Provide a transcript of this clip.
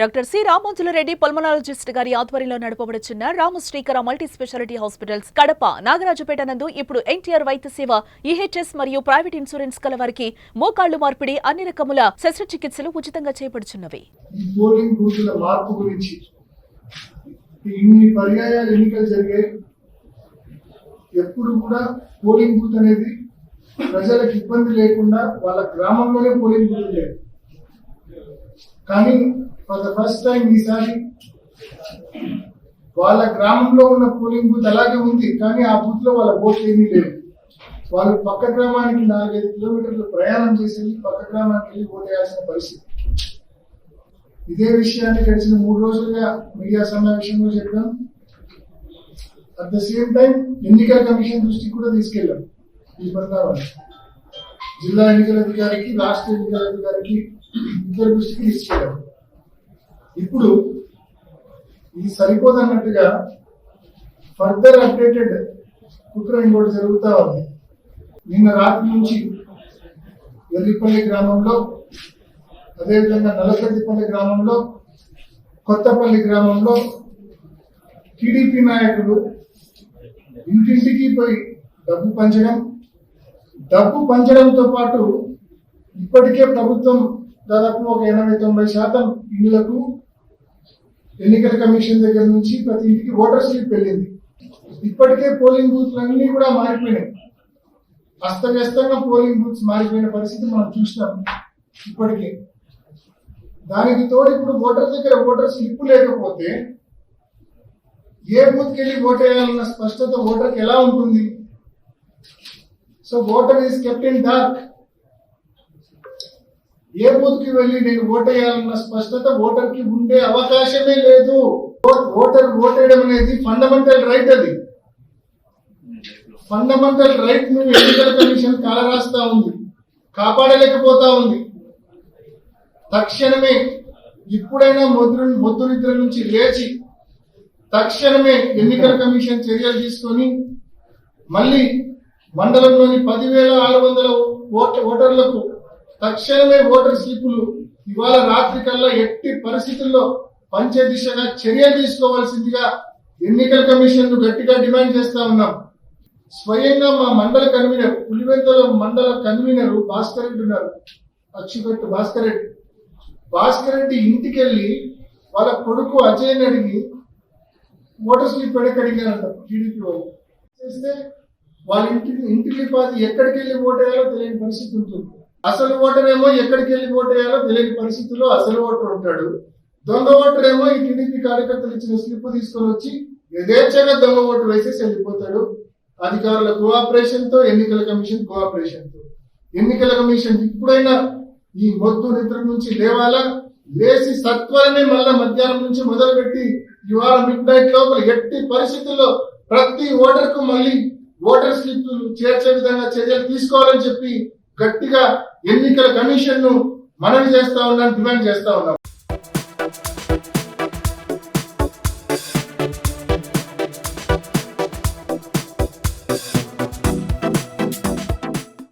Doctor C రామోజులరెడ్డి pulmonologist గారి ఆధ్వర్యంలో నడపబడుచున్న Ramasreekara multi speciality hospitals Kadapa Nagarajupeta నందు ఇప్పుడు ఎన్టీఆర్ వైద్య సేవ ఈహెచ్ఎస్ మరియు ప్రైవేట్ ఇన్సూరెన్స్ కల వారికి మోకాళ్లు మార్పిడి అన్ని రకముల శస్త్రచికిత్సలు ఉచితంగా చేపడుచున్నవి. ఎప్పుడు కూడా పోలింగ్ బూత్ అనేది ప్రజలకు ఇబ్బంది లేకుండా వాళ్ళ గ్రామంలోనే పోలింగ్ బూత్ లేదు. కానీ ఫర్ ద ఫస్ట్ టైం ఈసారి వాళ్ళ గ్రామంలో ఉన్న పోలింగ్ బూత్ అలాగే ఉంది, కానీ ఆ బూత్ లో వాళ్ళ ఓట్లు ఏమీ లేవు. వాళ్ళు పక్క గ్రామానికి 4-5 కిలోమీటర్లు ప్రయాణం చేసి పక్క గ్రామానికి వెళ్ళి ఓటేయాల్సిన పరిస్థితి. ఇదే విషయాన్ని గడిచిన 3 రోజులుగా మీడియా సమావేశంలో చెప్పాం. అట్ ద సేమ్ టైం ఎన్నికల కమిషన్ దృష్టికి కూడా తీసుకెళ్లాం. ఈ పరిణామాన్ని జిల్లా ఎన్నికల అధికారికి, రాష్ట్ర ఎన్నికల అధికారికి ఇద్దరు దృష్టికి తీసుకెళ్లాం. ఇప్పుడు ఇది సరిపోదన్నట్టుగా ఫర్దర్ అప్డేటెడ్ కుట్ర ఇంకోటి జరుగుతా ఉంది. నిన్న రాత్రి నుంచి ఎర్రిపల్లి గ్రామంలో, అదేవిధంగా నలసర్తిపల్లి గ్రామంలో, కొత్తపల్లి గ్రామంలో టీడీపీ నాయకులు ఇంటింటికి పోయి డబ్బు పంచడంతో పాటు ఇప్పటికే ప్రభుత్వం దాదాపు ఒక 80-90% ఇళ్లకు ఎన్నికల కమిషన్ దగ్గర నుంచి ప్రతి ఇంటికి ఓటర్ స్లిప్ వెళ్ళింది. ఇప్పటికే పోలింగ్ బూత్లన్నీ కూడా మారిపోయినాయి. అస్తవ్యస్తంగా పోలింగ్ బూత్స్ మారిపోయిన పరిస్థితి మనం చూసినాం. ఇప్పటికే దానికి తోడు ఇప్పుడు ఓటర్ దగ్గర ఓటర్ స్లిప్ లేకపోతే ఏ బూత్కి వెళ్ళి ఓటేయాలన్న స్పష్టత ఓటర్కి ఎలా ఉంటుంది? So voter is kept in dark. A booth కి వెళ్ళి నేను ఓటేయాలన్న స్పష్టత ఓటర్ కి ఉండే అవకాశమే లేదు. ఓటర్ ఓటేయడం అనేది ఫండమెంటల్ రైట్. అది ఫండమెంటల్ రైట్ ను ఎన్నికల కమిషన్ కాలరాస్తా ఉంది, కాపాడలేకపోతా ఉంది. తక్షణమే ఇప్పుడైనా మొద్దు నిద్ర నుంచి లేచి తక్షణమే ఎన్నికల కమిషన్ చర్యలు తీసుకొని మళ్ళీ మండలంలోని 10,600 ఓటర్లకు తక్షణమే ఓటర్ స్లిప్పులు ఇవాళ రాత్రి కల్లా ఎట్టి పరిస్థితుల్లో పంచే దిశగా చర్యలు తీసుకోవాల్సిందిగా ఎన్నికల కమిషన్ ను గట్టిగా డిమాండ్ చేస్తా ఉన్నాం. స్వయంగా మా మండల కన్వీనర్, పులివెందుల మండల కన్వీనర్ భాస్కర్ రెడ్డి ఉన్నారు, అచ్చుకట్టు భాస్కర్ రెడ్డి ఇంటికి వెళ్ళి వాళ్ళ కొడుకు అజయ్ అడిగి ఓటర్ స్లిప్ అడిగారంట. టీడీపీ వాళ్ళు చేస్తే వాళ్ళ ఇంటికి పాతి ఎక్కడికి వెళ్ళి ఓటేయాలో తెలియని పరిస్థితి ఉంటుంది. అసలు ఓటర్ ఏమో ఎక్కడికి వెళ్ళి ఓటేయాలో తెలియని పరిస్థితుల్లో అసలు ఓటర్ ఉంటాడు. దొంగ ఓటర్ ఏమో ఈ టీడీపీ కార్యకర్తలు ఇచ్చిన స్లిప్ తీసుకొని వచ్చి యథేచ్ఛగా దొంగ ఓటు వేసేసి వెళ్ళిపోతాడు. అధికారుల కోఆపరేషన్ తో, ఎన్నికల కమిషన్ కోఆపరేషన్ తో. ఎన్నికల కమిషన్ ఇప్పుడైనా ఈ మొద్దు నిద్ర నుంచి లేవాలా, లేచి సత్వరమే మళ్ళా మధ్యాహ్నం నుంచి మొదలుపెట్టి ఇవాళ మిడ్-నైట్ లోపల ఎట్టి పరిస్థితుల్లో ప్రతి ఓటర్ కు మళ్ళీ ఓటర్ స్లిప్ చేర్చే విధంగా చర్యలు తీసుకోవాలని చెప్పి గట్టిగా ఎన్నికల కమిషన్ ను మనవి చేస్తా ఉన్నాం, డిమాండ్ చేస్తా ఉన్నాం.